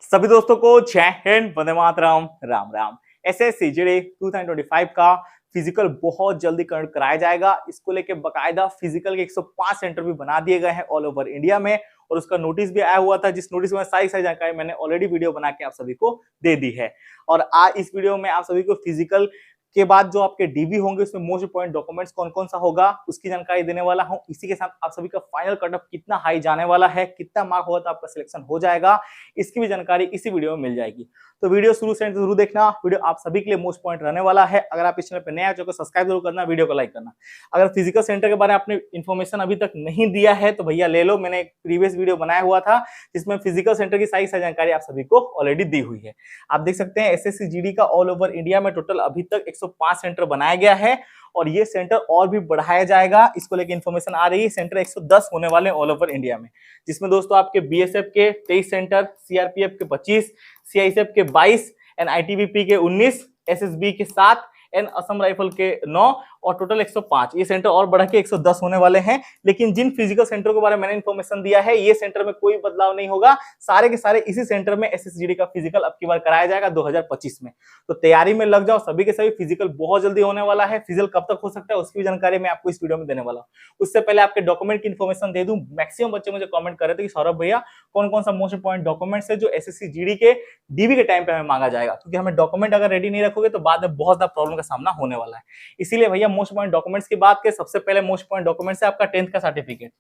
सभी दोस्तों को जय हिंद, वंदे मातरम, राम राम। एसएससी जीडी 2025 का फिजिकल बहुत जल्दी कराया जाएगा। इसको लेके बकायदा फिजिकल के 105 सेंटर भी बना दिए गए हैं ऑल ओवर इंडिया में और उसका नोटिस भी आया हुआ था, जिस नोटिस में सारी जानकारी मैंने ऑलरेडी वीडियो बना के आप सभी को दे दी है। और आज इस वीडियो में आप सभी को फिजिकल के बाद जो आपके डीबी होंगे उसमें मोस्ट इंपोर्टेंट डॉक्यूमेंट्स कौन कौन सा होगा उसकी जानकारी देने वाला हूं। इसी के साथ आप सभी का फाइनल कट ऑफ कितना हाई जाने वाला है, कितना मार्क होगा तो आपका सिलेक्शन हो जाएगा, इसकी भी जानकारी इसी वीडियो में मिल जाएगी। तो वीडियो शुरू से जरूर देखना, वीडियो आप सभी के लिए मोस्ट पॉइंट रहने वाला है। अगर आप इस चैनल पर नया हो तो सब्सक्राइब जरूर करना, वीडियो को लाइक करना। अगर फिजिकल सेंटर के बारे में आपने इन्फॉर्मेशन अभी तक नहीं दिया है तो भैया ले लो, मैंने एक प्रीवियस वीडियो बनाया हुआ था जिसमें फिजिकल सेंटर की सारी जानकारी आप सभी को ऑलरेडी दी हुई है। आप देख सकते हैं एसएससी जीडी का ऑल ओवर इंडिया में टोटल अभी तक 105 सेंटर बनाया गया है और ये सेंटर और भी बढ़ाया जाएगा। इसको लेकर इन्फॉर्मेशन आ रही है। सेंटर 110 होने वाले ऑल ओवर इंडिया में, जिसमें दोस्तों आपके बीएसएफ के 23 सेंटर, सीआरपीएफ के 25, सीआईएसएफ के 22, एनआईटीबीपी के 19, एसएसबी के 7, एन असम राइफल के 9 और टोटल 105। ये सेंटर और बढ़ के 110 होने वाले हैं। लेकिन जिन फिजिकल सेंटर के बारे में मैंने इन्फॉर्मेशन दिया है, ये सेंटर में कोई बदलाव नहीं होगा। सारे के सारे इसी सेंटर में एसएसजीडी का फिजिकल अब की बार कराया जाएगा 2025 में। तो तैयारी में लग जाओ, सभी के सभी फिजिकल बहुत जल्दी होने वाला है। फिजिकल कब तक हो सकता है उसकी भी जानकारी मैं आपको इस वीडियो में देने वाला हूँ। उससे पहले आपके डॉक्यूमेंट की इन्फॉर्मेशन दे दूं। मैक्सिमम बच्चे मुझे कमेंट कर रहे थे कि सौरभ भैया कौन कौन सा मोस्ट इंपोर्टेंट डॉक्यूमेंट्स है जो एसएससी जीडी के डीबी के टाइम पे हमें मांगा जाएगा, क्योंकि हमें डॉक्यूमेंट अगर रेडी नहीं रखोगे तो बाद में बहुत ज्यादा प्रॉब्लम का सामना होने वाला है। इसीलिए भैया मोस्ट इंपोर्टेंट डॉक्यूमेंट्स की बात करें, सबसे पहले मोस्ट इंपोर्टेंट डॉक्यूमेंट्स है आपका 10th का सर्टिफिकेट।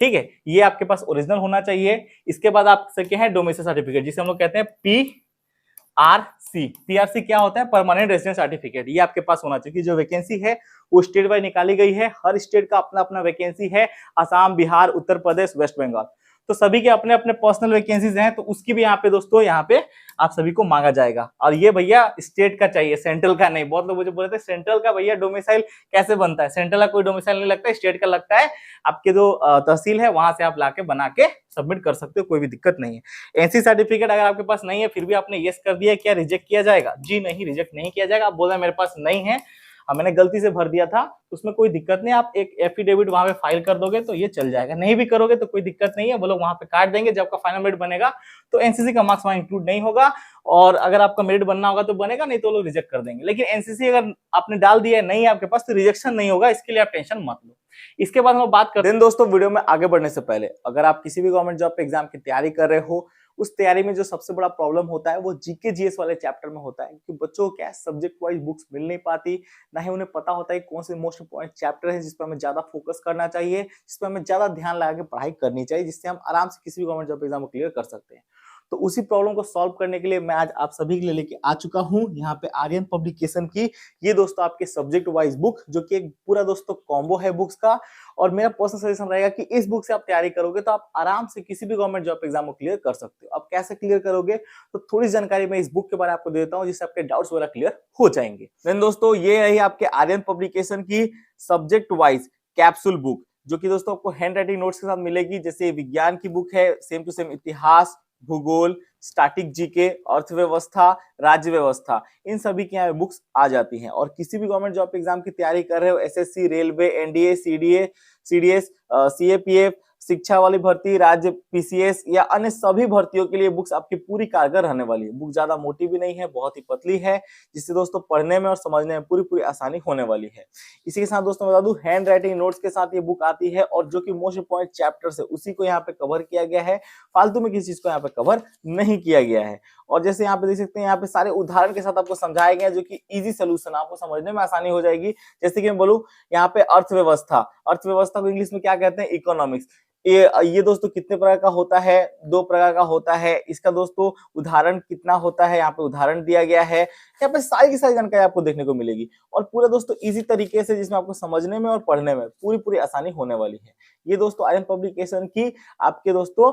ठीक है, ये आपके पास ओरिजिनल होना चाहिए। इसके बाद आप सके हैं डोमिसाइल सर्टिफिकेट, जिसे हम लोग कहते हैं पीआरसी। पीआरसी क्या होता है? Permanent residence certificate. ये आपके पास होना चाहिए। जो वैकेंसी है वो स्टेट वाइज निकाली गई है। हर स्टेट का अपना अपना वैकेंसी है, असम, बिहार, उत्तर प्रदेश, वेस्ट बंगाल, तो सभी के अपने अपने पर्सनल वैकेंसीज हैं। तो उसकी भी यहाँ पे दोस्तों यहाँ पे आप सभी को मांगा जाएगा। और ये भैया स्टेट का चाहिए, सेंट्रल का नहीं। बहुत लोग मुझे बोलते हैं सेंट्रल का भैया डोमिसाइल कैसे बनता है? सेंट्रल का कोई डोमिसाइल नहीं लगता है, स्टेट का लगता है। आपके जो तहसील है वहां से आप लाके बना के सबमिट कर सकते हो, कोई भी दिक्कत नहीं है। एनसी सर्टिफिकेट अगर आपके पास नहीं है फिर भी आपने यस कर दिया, क्या रिजेक्ट किया जाएगा? जी नहीं, रिजेक्ट नहीं किया जाएगा। आप बोल रहे हैं मेरे पास नहीं है, मैंने गलती से भर दिया था, उसमें कोई दिक्कत नहीं। आप एक एफिडेविट वहां पे फाइल कर दोगे तो ये चल जाएगा। नहीं भी करोगे तो कोई दिक्कत नहीं है, वो लोग वहां पे काट देंगे। जब आपका फाइनल मेरिट बनेगा तो एनसीसी का मार्क्स वहां इंक्लूड नहीं होगा, और अगर आपका मेरिट बनना होगा तो बनेगा, नहीं तो लोग रिजेक्ट कर देंगे। लेकिन एनसीसी अगर आपने डाल दिया है नहीं आपके पास तो रिजेक्शन नहीं होगा, इसके लिए आप टेंशन मत लो। इसके बाद हम बात करते हैं दोस्तों, वीडियो में आगे बढ़ने से पहले अगर आप किसी भी गवर्नमेंट जॉब पे एग्जाम की तैयारी कर रहे हो, उस तैयारी में जो सबसे बड़ा प्रॉब्लम होता है वो जीके जीएस वाले चैप्टर में होता है, क्योंकि बच्चों को क्या सब्जेक्ट वाइज बुक्स मिल नहीं पाती, ना ही उन्हें पता होता है कौन से मोस्ट इंपोर्टेंट चैप्टर है जिस पर हमें ज्यादा फोकस करना चाहिए, जिस पर हमें ज्यादा ध्यान लगा के पढ़ाई करनी चाहिए, जिससे हम आराम से किसी भी गवर्नमेंट जॉब एग्जाम को क्लियर कर सकते हैं। तो उसी प्रॉब्लम को सॉल्व करने के लिए मैं आज आप सभी के लिए लेके आ चुका हूं यहाँ पे आर्यन पब्लिकेशन की ये दोस्तों आपके सब्जेक्ट वाइज बुक, जो कि एक पूरा दोस्तों कॉम्बो है बुक्स का। और मेरा पर्सनल सजेशन रहेगा कि इस बुक से आप तैयारी करोगे तो आप आराम से किसी भी गवर्नमेंट जॉब एग्जाम को क्लियर कर सकते हो। आप कैसे क्लियर करोगे तो थोड़ी जानकारी मैं इस बुक के बारे में आपको देता हूँ, जिससे आपके डाउट्स वगैरह क्लियर हो जाएंगे। देन दोस्तों ये रही आपके आर्यन पब्लिकेशन की सब्जेक्ट वाइज कैप्सूल बुक, जो कि दोस्तों आपको हैंड राइटिंग नोट्स के साथ मिलेगी। जैसे विज्ञान की बुक है, सेम टू सेम इतिहास, भूगोल, स्टैटिक जीके, अर्थव्यवस्था, राज्य व्यवस्था, इन सभी की यहाँ बुक्स आ जाती हैं। और किसी भी गवर्नमेंट जॉब एग्जाम की तैयारी कर रहे हो, SSC, railway, NDA, CDS, CAPF, शिक्षा वाली भर्ती, राज्य पीसीएस या अन्य सभी भर्तियों के लिए बुक्स आपकी पूरी कारगर रहने वाली है। बुक ज्यादा मोटी भी नहीं है, बहुत ही पतली है, जिससे दोस्तों पढ़ने में और समझने में पूरी आसानी होने वाली है। इसी के साथ दोस्तों बता दूं, हैंड राइटिंग नोट्स के साथ ये बुक आती है, और जो कि मोस्ट इंपोर्टेंट चैप्टर्स है उसी को यहाँ पे कवर किया गया है। फालतू में किसी चीज को यहाँ पे कवर नहीं किया गया है। और जैसे यहाँ पे देख सकते हैं, यहाँ पे सारे उदाहरण के साथ आपको समझाया गया है, जो कि इजी सोल्यूशन, आपको समझने में आसानी हो जाएगी। जैसे कि मैं बोलूं यहाँ पे अर्थव्यवस्था, अर्थव्यवस्था को इंग्लिश में क्या कहते हैं? इकोनॉमिक्स। ये दोस्तों कितने प्रकार का होता है? 2 प्रकार का होता है। इसका दोस्तों उदाहरण कितना होता है, यहाँ पे उदाहरण दिया गया है। यहाँ पे सारी की सारी जानकारी आपको देखने को मिलेगी, और पूरा दोस्तों इजी तरीके से, जिसमें आपको समझने में और पढ़ने में पूरी आसानी होने वाली है। ये दोस्तों आर्यन पब्लिकेशन की आपके दोस्तों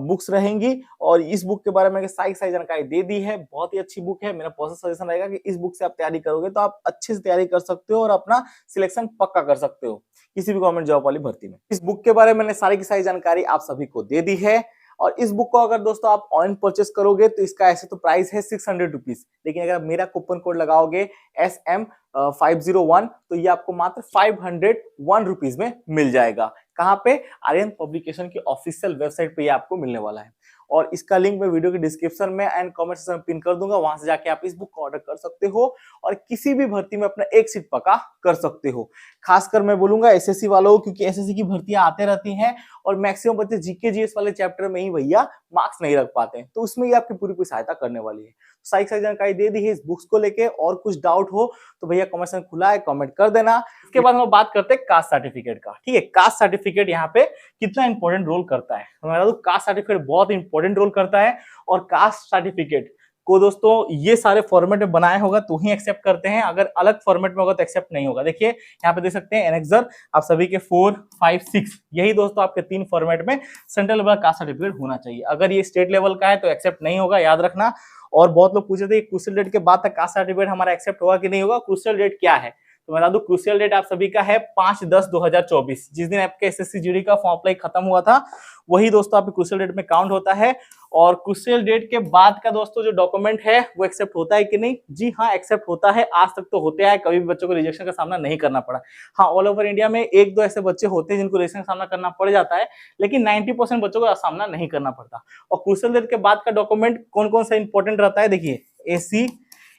बुक्स रहेंगी, और इस बुक के बारे में सारी जानकारी दे दी है। बहुत ही अच्छी बुक है। मेरा पर्सनल सजेशन रहेगा कि इस बुक से आप तैयारी करोगे तो आप अच्छे से तैयारी कर सकते हो और अपना सिलेक्शन पक्का कर सकते हो किसी भी गवर्नमेंट जॉब वाली भर्ती में। इस बुक के बारे में मैंने सारी की सारी जानकारी आप सभी को दे दी है। और इस बुक को अगर दोस्तों आप ऑनलाइन परचेस करोगे तो इसका ऐसे तो प्राइस है 600 रुपीज, लेकिन अगर मेरा कूपन कोड लगाओगे SM501 तो ये आपको मात्र 501 रुपीज में मिल जाएगा। कहाँ पे? आर्यन पब्लिकेशन की ऑफिशियल वेबसाइट पे ये आपको मिलने वाला है। और इसका लिंक मैं वीडियो के डिस्क्रिप्शन में एंड कमेंट सेक्शन में पिन कर दूंगा, वहां से जाके आप इस बुक को ऑर्डर कर सकते हो और किसी भी भर्ती में अपना एक सीट पक्का कर सकते हो। खासकर मैं बोलूंगा एसएससी वालों को, क्योंकि एसएससी की भर्तियां आते रहती हैं और मैक्सिमम बच्चे जीके जीएस वाले चैप्टर में ही भैया मार्क्स नहीं रख पाते हैं, तो उसमें ये आपकी पूरी सहायता करने वाली है। सारी जानकारी दे दी है इस बुक्स को लेके, और कुछ डाउट हो तो भैया कमेंट सेक्शन खुला है, कमेंट कर देना। इसके बाद हम बात करते हैं कास्ट सर्टिफिकेट का। ठीक है, कास्ट सर्टिफिकेट यहाँ पे कितना इंपॉर्टेंट रोल करता है, तो कास्ट सर्टिफिकेट बहुत इंपॉर्टेंट रोल करता है। और कास्ट सर्टिफिकेट को दोस्तों ये सारे फॉर्मेट में बनाया होगा तो ही एक्सेप्ट करते हैं, अगर अलग फॉर्मेट में होगा तो एक्सेप्ट नहीं होगा। देखिए यहाँ पे देख सकते हैं एनेक्सर आप सभी के 4, 5, 6, यही दोस्तों आपके 3 फॉर्मेट में सेंट्रल लेवल का कास्ट सर्टिफिकेट होना चाहिए। अगर ये स्टेट लेवल का है तो एक्सेप्ट नहीं होगा, याद रखना। और बहुत लोग पूछे थे क्रूशियल डेट के बाद तक कास्ट सर्टिफिकेट हमारा एक्सेप्ट होगा कि नहीं होगा। क्रूशियल डेट क्या है तो मैं बता दूं, क्रूशियल डेट आप सभी का है 5/10/2024, जिस दिन आपके एसएससी जीडी का फॉर्म अप्लाई खत्म हुआ था वही दोस्तों आपके क्रूशियल डेट में काउंट होता है। और क्रूशियल डेट के बाद का दोस्तों जो डॉक्यूमेंट है वो एक्सेप्ट होता है कि नहीं, जी हाँ एक्सेप्ट होता है। आज तक तो होते हैं, कभी भी बच्चों को रिजेक्शन का सामना नहीं करना पड़ा। हाँ, ऑल ओवर इंडिया में 1-2 ऐसे बच्चे होते हैं जिनको रिजेक्शन का सामना करना पड़ जाता है, लेकिन 90% बच्चों को सामना नहीं करना पड़ता। और क्रूशियल डेट के बाद का डॉक्यूमेंट कौन कौन सा इंपॉर्टेंट रहता है, देखिए एसी,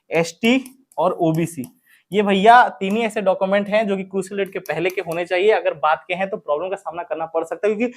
एसटी और ओबीसी, ये भैया 3 ही ऐसे डॉक्यूमेंट हैं जो कि क्रूशियल डेट के पहले के होने चाहिए। अगर बात के हैं तो प्रॉब्लम का सामना करना पड़ सकता है, क्योंकि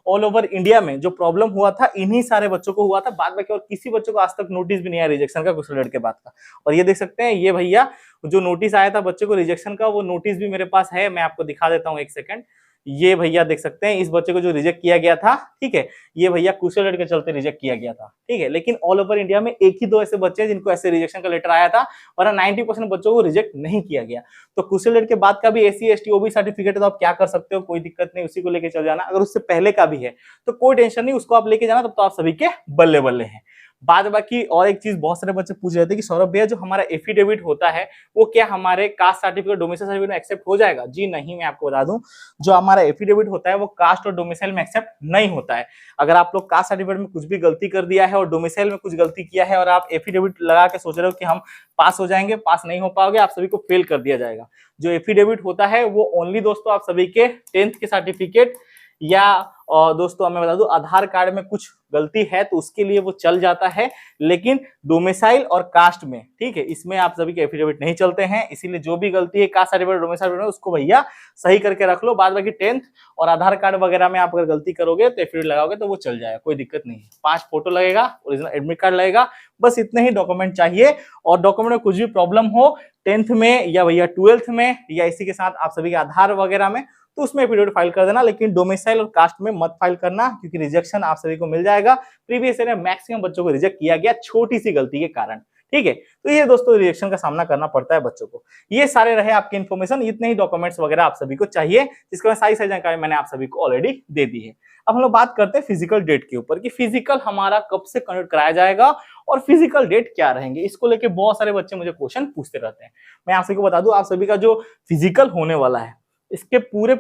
ऑल ओवर इंडिया में जो प्रॉब्लम हुआ था इन्हीं सारे बच्चों को हुआ था, बाद में और किसी बच्चों को आज तक नोटिस भी नहीं आया रिजेक्शन का क्रूशियल डेट के बाद का। और ये देख सकते हैं, ये भैया जो नोटिस आया था बच्चे को रिजेक्शन का, वो नोटिस भी मेरे पास है, मैं आपको दिखा देता हूँ, एक सेकंड। ये भैया देख सकते हैं, इस बच्चे को जो रिजेक्ट किया गया था, ठीक है, ये भैया क्रूशियल डेट के चलते रिजेक्ट किया गया था। ठीक है, लेकिन ऑल ओवर इंडिया में 1 ही 2 ऐसे बच्चे हैं जिनको ऐसे रिजेक्शन का लेटर आया था, वरना 90% बच्चों को रिजेक्ट नहीं किया गया। तो क्रूशियल डेट के बाद का भी एसी, एसटी, ओबी सर्टिफिकेट है तो आप क्या कर सकते हो, कोई दिक्कत नहीं, उसी को लेके चल जाना। अगर उससे पहले का भी है तो कोई टेंशन नहीं, उसको आप लेके जाना, तब तो आप सभी के बल्ले बल्ले हैं। बाद बाकी और एक चीज बहुत सारे बच्चे पूछ रहे थे कि सौरभ भैया जो हमारा एफिडेविट होता है वो क्या हमारे कास्ट सर्टिफिकेट, डोमिसाइल सर्टिफिकेट में एक्सेप्ट हो जाएगा? जी नहीं, मैं आपको बता दूं, जो हमारा एफिडेविट होता है वो कास्ट और डोमिसाइल में एक्सेप्ट नहीं होता है। अगर आप लोग कास्ट सर्टिफिकेट में कुछ भी गलती कर दिया है और डोमिसाइल में कुछ गलती किया है और आप एफिडेविट लगा के सोच रहे हो कि हम पास हो जाएंगे, पास नहीं हो पाओगे, आप सभी को फेल कर दिया जाएगा। जो एफिडेविट होता है वो ओनली दोस्तों आप सभी के 10th के सर्टिफिकेट या दोस्तों मैं बता दूं आधार कार्ड में कुछ गलती है तो उसके लिए वो चल जाता है, लेकिन डोमिसाइल और कास्ट में, ठीक है, इसमें आप सभी के एफिडेविट नहीं चलते हैं। इसीलिए जो भी गलती है कास्ट सर्टिफिकेट, डोमिसाइल में, उसको भैया सही करके रख लो। बाद बाकी 10th और आधार कार्ड वगैरह में आप अगर गलती करोगे तो एफिडेविट लगाओगे तो वो चल जाएगा, कोई दिक्कत नहीं है। 5 फोटो लगेगा, ओरिजिनल एडमिट कार्ड लगेगा, बस इतने ही डॉक्यूमेंट चाहिए। और डॉक्यूमेंट में कुछ भी प्रॉब्लम हो 10th में या भैया 12th में या इसी के साथ आप सभी के आधार वगैरह में, तो उसमें एफिडेविट फाइल कर देना, लेकिन डोमिसाइल और कास्ट में मत फाइल करना, क्योंकि रिजेक्शन आप सभी को मिल जाएगा। प्रीवियस ईयर में मैक्सिमम बच्चों को रिजेक्ट किया गया छोटी सी गलती के कारण। ठीक है, तो ये दोस्तों रिजेक्शन का सामना करना पड़ता है बच्चों को। ये सारे रहे आपके इन्फॉर्मेशन, इतने ही डॉक्यूमेंट्स वगैरह आप सभी को चाहिए, जिसके बाद सारी जानकारी मैंने आप सभी को ऑलरेडी दे दी है। अब हम लोग बात करते हैं फिजिकल डेट के ऊपर कि फिजिकल हमारा कब से कंडक्ट कराया जाएगा और फिजिकल डेट क्या रहेंगे। इसको लेके बहुत सारे बच्चे मुझे क्वेश्चन पूछते रहते हैं। मैं आप सभी को बता दूं, आप सभी का जो फिजिकल होने वाला है इसके पूरे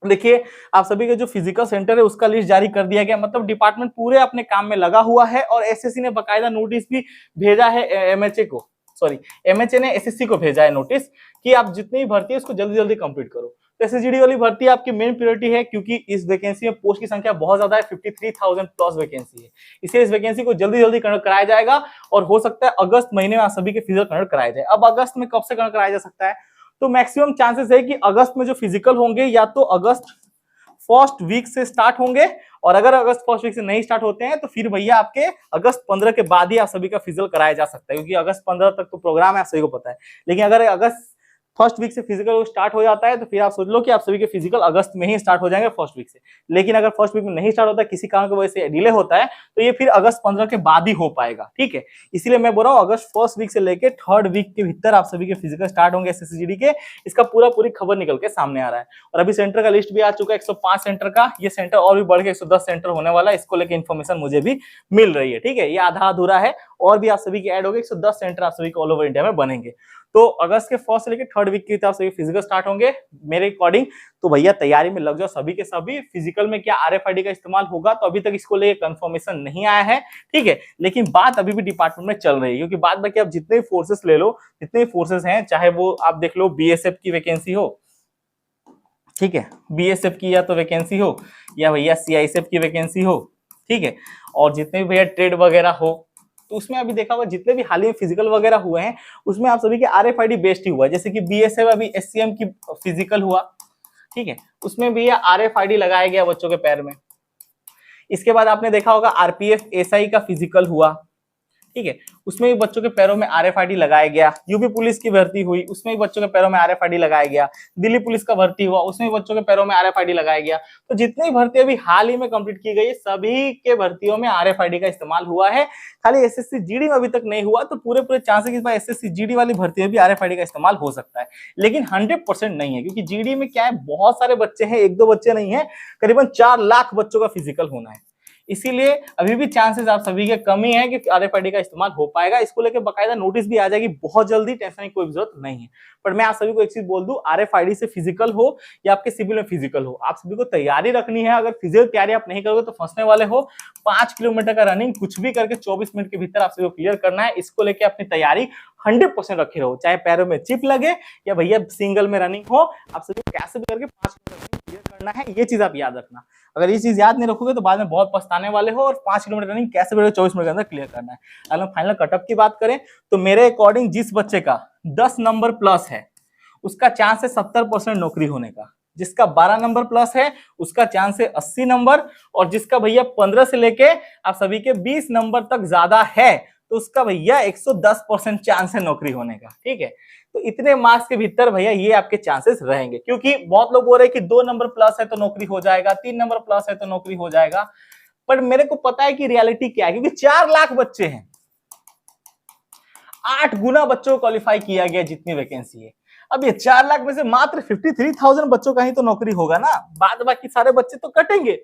देखिए, आप सभी के जो फिजिकल सेंटर है उसका लिस्ट जारी कर दिया गया, मतलब डिपार्टमेंट पूरे अपने काम में लगा हुआ है। और एसएससी ने बकायदा नोटिस भी भेजा है एमएचए को, सॉरी एमएचए ने एसएससी को भेजा है नोटिस कि आप जितनी भर्ती है उसको जल्दी जल्दी कंप्लीट करो। तो एसएसजीडी वाली भर्ती आपकी मेन प्रायोरिटी है, क्योंकि इस वैकेंसी में पोस्ट की संख्या बहुत ज्यादा है, 53,000 प्लस वैकेंसी है। इसलिए इस वैकेंसी को जल्दी जल्दी कंडक्ट कराया जाएगा और हो सकता है अगस्त महीने में आप सभी के फिजिकल कंडक्ट कराया जाए। अब अगस्त में कब से कंडक्ट कराया जा सकता है, तो मैक्सिमम चांसेस है कि अगस्त में जो फिजिकल होंगे या तो अगस्त फर्स्ट वीक से स्टार्ट होंगे, और अगर अगस्त फर्स्ट वीक से नहीं स्टार्ट होते हैं तो फिर भैया आपके अगस्त 15 के बाद ही आप सभी का फिजिकल कराया जा सकता है, क्योंकि अगस्त 15 तक तो प्रोग्राम है, आप सभी को पता है। लेकिन अगर अगस्त फर्स्ट वीक से फिजिकल स्टार्ट हो जाता है तो फिर आप सोच लो कि आप सभी के फिजिकल अगस्त में ही स्टार्ट हो जाएंगे फर्स्ट वीक से। लेकिन अगर फर्स्ट वीक में नहीं स्टार्ट होता, किसी कारण की वजह से डिले होता है, तो ये फिर अगस्त 15 के बाद ही हो पाएगा। ठीक है, इसीलिए मैं बोल रहा हूँ अगस्त फर्स्ट वीक से लेके 3rd वीक के भीतर आप सभी के फिजिकल स्टार्ट होंगे एसएससीजीडी के। इसका पूरी खबर निकल के सामने आ रहा है। और अभी सेंटर का लिस्ट भी आ चुका है 105 सेंटर का, ये सेंटर और भी बढ़ के 110 सेंटर होने वाला है। इसको लेकर इन्फॉर्मेशन मुझे भी मिल रही है। ठीक है, ये आधा अधूरा है, और भी आप सभी के ऐड हो गए, 110 सेंटर आप सभी को ऑल ओवर इंडिया में बनेंगे। तो अगस्त के फर्स्ट से लेकर 3rd वीक की तरफ से फिजिकल स्टार्ट होंगे मेरे अकॉर्डिंग। तो भैया तैयारी में लग जाओ सभी के सभी। फिजिकल में क्या आरएफआईडी का इस्तेमाल होगा, तो अभी तक इसको लेकर कंफर्मेशन नहीं आया है। ठीक है, लेकिन बात अभी भी डिपार्टमेंट में चल रही है, क्योंकि बाद बाकी आप जितने फोर्सेस ले लो, जितने फोर्सेस हैं, चाहे वो आप देख लो बीएसएफ की वैकेंसी हो, ठीक है, बीएसएफ की या तो वैकेंसी हो, या भैया सीआईएसएफ की वैकेंसी हो, ठीक है। और जितने भी भैया ट्रेड वगैरह हो तो उसमें अभी देखा होगा जितने भी हाल ही में फिजिकल वगैरह हुए हैं उसमें आप सभी के RFID बेस्ड ही हुआ है। जैसे कि BSF अभी SCM की फिजिकल हुआ, ठीक है, उसमें भी RFID लगाया गया बच्चों के पैर में। इसके बाद आपने देखा होगा RPF SI का फिजिकल हुआ, ठीक है, उसमें भी बच्चों के पैरों में RFID लगाया गया। यूपी पुलिस की भर्ती हुई, उसमें भी बच्चों के पैरों में RFID लगाया गया। दिल्ली पुलिस का भर्ती हुआ, उसमें भी बच्चों के पैरों में RFID लगाया गया। तो जितनी भर्ती अभी हाल ही में कंप्लीट की गई सभी के भर्तियों में RFID का इस्तेमाल हुआ है। खाली SSC GD में अभी तक नहीं हुआ, तो पूरे चांसेस इस बार SSC GD वाली भर्ती में भी RFID का इस्तेमाल हो सकता है, लेकिन 100% नहीं है, क्योंकि GD में क्या है, बहुत सारे बच्चे हैं, एक दो बच्चे नहीं है, करीबन 4 लाख बच्चों का फिजिकल होना है। इसीलिए अभी भी चांसेस आप सभी के कम ही है कि RFID का इस्तेमाल हो पाएगा। इसको लेकर बकायदा नोटिस भी आ जाएगी बहुत जल्दी, टेंशन की कोई जरूरत नहीं है। पर मैं आप सभी को एक चीज बोल दूं, RFID से फिजिकल हो या आपके सिविल में फिजिकल हो, आप सभी को तैयारी रखनी है। अगर फिजिकल तैयारी आप नहीं करोगे तो फंसने वाले हो। 5 किलोमीटर का रनिंग कुछ भी करके 24 मिनट के भीतर आप सभी को क्लियर करना है। इसको लेकर अपनी तैयारी 100% रखे रहो, चाहे पैरों में चिप लगे या भैया सिंगल में रनिंग हो, आप सभी को कैसे भी करके 5 किलोमीटर क्लियर करना है। ये चीज आप याद रखना। अगर ये चीज याद नहीं रखोगे तो बाद में बहुत पछताने वाले हो। और 5 किलोमीटर रनिंग कैसे भी 24 मिनट के अंदर क्लियर करना है। अगर फाइनल कटअप की बात करें तो मेरे अकॉर्डिंग जिस बच्चे का 10 नंबर प्लस है उसका चांस है 70% नौकरी होने का। जिसका 12 नंबर प्लस है उसका चांस है 80 नंबर। और जिसका भैया 15 से लेके आप सभी के 20 नंबर तक ज्यादा है तो उसका भैया 110% चांस है नौकरी होने का, ठीक है। तो इतने मार्क्स के भीतर भैया ये आपके चांसेस रहेंगे, क्योंकि बहुत लोग बोल रहे हैं कि 2 नंबर प्लस है तो नौकरी हो जाएगा, 3 नंबर प्लस है तो नौकरी हो जाएगा। पर मेरे को पता है कि रियलिटी क्या है, क्योंकि 4 लाख बच्चे हैं, 8 गुना बच्चों को क्वालिफाई किया गया जितनी वैकेंसी है। अब ये 4 लाख में से मात्र 53,000 बच्चों का ही तो नौकरी होगा ना, बाद बाकी सारे बच्चे तो कटेंगे।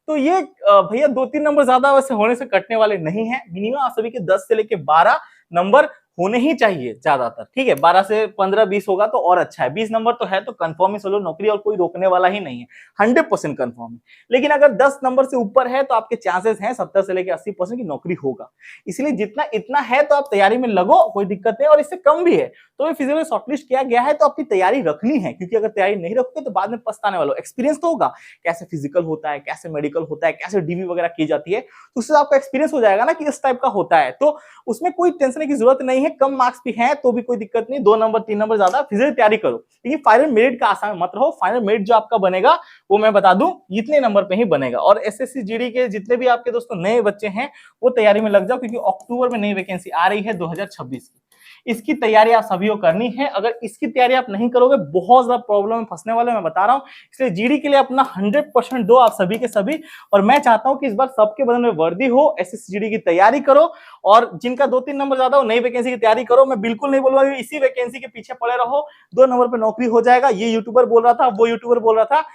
तो ये भैया 2-3 नंबर ज्यादा वैसे होने से कटने वाले नहीं है। मिनिमम आप सभी के 10 से लेके 12 नंबर होने ही चाहिए ज्यादातर, ठीक है। 12 से 15-20 होगा तो और अच्छा है। 20 नंबर तो है तो कंफर्म ही सोलो नौकरी, और कोई रोकने वाला ही नहीं है, 100% कंफर्म है। लेकिन अगर 10 नंबर से ऊपर है तो आपके चांसेस हैं 70 से लेकर 80% की नौकरी होगा। इसलिए जितना इतना है तो आप तैयारी में लगो, कोई दिक्कत नहीं। और इससे कम भी है तो फिजिकल शॉर्टलिस्ट किया गया है तो आपकी तैयारी रखनी है, क्योंकि अगर तैयारी नहीं रखोगे तो बाद में पछताने वाले हो। एक्सपीरियंस तो होगा कैसे फिजिकल होता है, कैसे मेडिकल होता है, कैसे डीवी वगैरह की जाती है, तो उससे आपका एक्सपीरियंस हो जाएगा ना कि इस टाइप का होता है। तो उसमें कोई टेंशन की जरूरत नहीं है। कम मार्क्स भी हैं तो भी कोई दिक्कत नहीं, 2 नंबर 3 नंबर ज्यादा फिजिकल तैयारी करो। लेकिन फाइनल मेरिट का आसान मत रहो। फाइनल मेरिट जो आपका बनेगा वो मैं बता दूं इतने नंबर पे ही बनेगा। और SSC GD के जितने भी आपके दोस्तों नए बच्चे हैं वो तैयारी में लग जाओ, क्योंकि अक्टूबर में नई वैकेंसी आ रही है 2026 की। इसकी तैयारी आप सभी को करनी है। अगर इसकी तैयारी आप नहीं करोगे बहुत ज्यादा प्रॉब्लम में फंसने वाले, मैं बता रहा हूं। इसलिए GD के लिए अपना 100% दो आप सभी के सभी। और मैं चाहता हूं कि इस बार सबके बदन में वर्दी हो, SSC GD की तैयारी करो। और जिनका 2-3 नंबर ज्यादा हो नई वैकेंसी की तैयारी करो। मैं बिल्कुल नहीं बोलूंगा इसी वैकेंसी के पीछे पड़े रहो, 2 नंबर पे नौकरी हो जाएगा। ये यूट्यूबर बोल रहा था, वो यूट्यूबर बोल रहा था,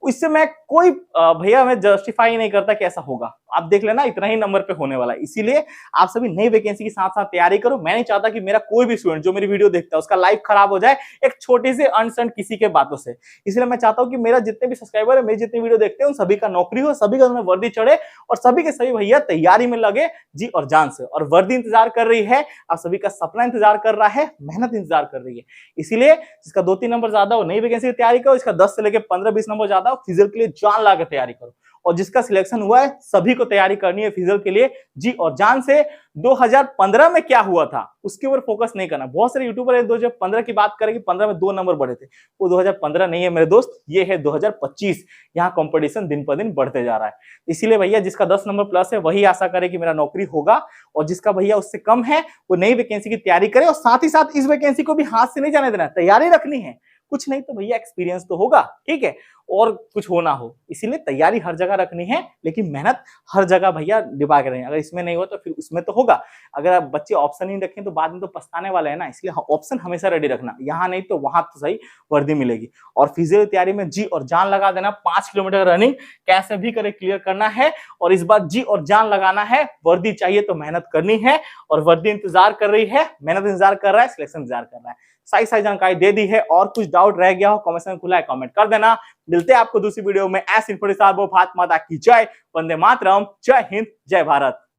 इससे मैं कोई भैया मैं जस्टिफाई नहीं करता कि ऐसा होगा। आप देख लेना इतना ही नंबर पे होने वाला है। इसीलिए आप सभी नई वैकेंसी के साथ साथ तैयारी करो। मैं नहीं चाहता कि मेरा कोई भी स्टूडेंट जो मेरी वीडियो देखता है उसका लाइफ खराब हो जाए एक छोटी सी अनसन किसी के बातों से। इसलिए मैं चाहता हूं कि मेरा जितने भी सब्सक्राइबर है, मेरी जितनी वीडियो देखते हैं, उन सभी का नौकरी हो, सभी का उनमें वर्दी चढ़े और सभी के सभी भैया तैयारी में लगे जी और जान से। और वर्दी इंतजार कर रही है, आप सभी का सपना इंतजार कर रहा है, मेहनत इंतजार कर रही है। इसीलिए जिसका 2-3 नंबर ज्यादा हो नई वैकेंसी की तैयारी करो, इसका 10 से लेकर 15-20 नंबर ज्यादा हो फिजिकल के लिए जान ला के तैयारी करो। और जिसका सिलेक्शन हुआ है सभी को तैयारी करनी है फिजिकल के लिए जी और जान से। 2015 में क्या हुआ था उसके ऊपर फोकस नहीं करना। बहुत सारे यूट्यूबर है 2015 की बात करें कि 15 में 2 नंबर बढ़े थे, वो 2015 नहीं है मेरे दोस्त, ये है 2025। यहाँ कंपटीशन दिन पर दिन बढ़ते जा रहा है। इसीलिए भैया जिसका 10 नंबर प्लस है वही आशा करे कि मेरा नौकरी होगा, और जिसका भैया उससे कम है वो नई वैकेंसी की तैयारी करे। और साथ ही साथ इस वैकेंसी को भी हाथ से नहीं जाने देना, तैयारी रखनी है। कुछ नहीं तो भैया एक्सपीरियंस तो होगा, ठीक है, और कुछ होना हो। इसीलिए तैयारी हर जगह रखनी है, लेकिन मेहनत हर जगह भैया निभा के रहें। अगर इसमें नहीं हो तो फिर उसमें तो होगा। अगर आप बच्चे ऑप्शन ही रखें तो बाद में तो पछताने वाले हैं ना। इसलिए ऑप्शन हमेशा रेडी रखना, यहाँ नहीं तो वहां तो सही वर्दी मिलेगी। और फिजिकल तैयारी में जी और जान लगा देना। 5 किलोमीटर रनिंग कैसे भी करे क्लियर करना है, और इस बार जी और जान लगाना है। वर्दी चाहिए तो मेहनत करनी है, और वर्दी इंतजार कर रही है, मेहनत इंतजार कर रहा है, सिलेक्शन इंतजार कर रहा है। सही जानकारी दे दी है। और कुछ डाउट रह गया हो कमेंट सेक्शन खुला है, कमेंट कर देना। मिलते हैं आपको दूसरी वीडियो में। ऐसे भारत माता की जय, वंदे मातरम, जय हिंद, जय भारत।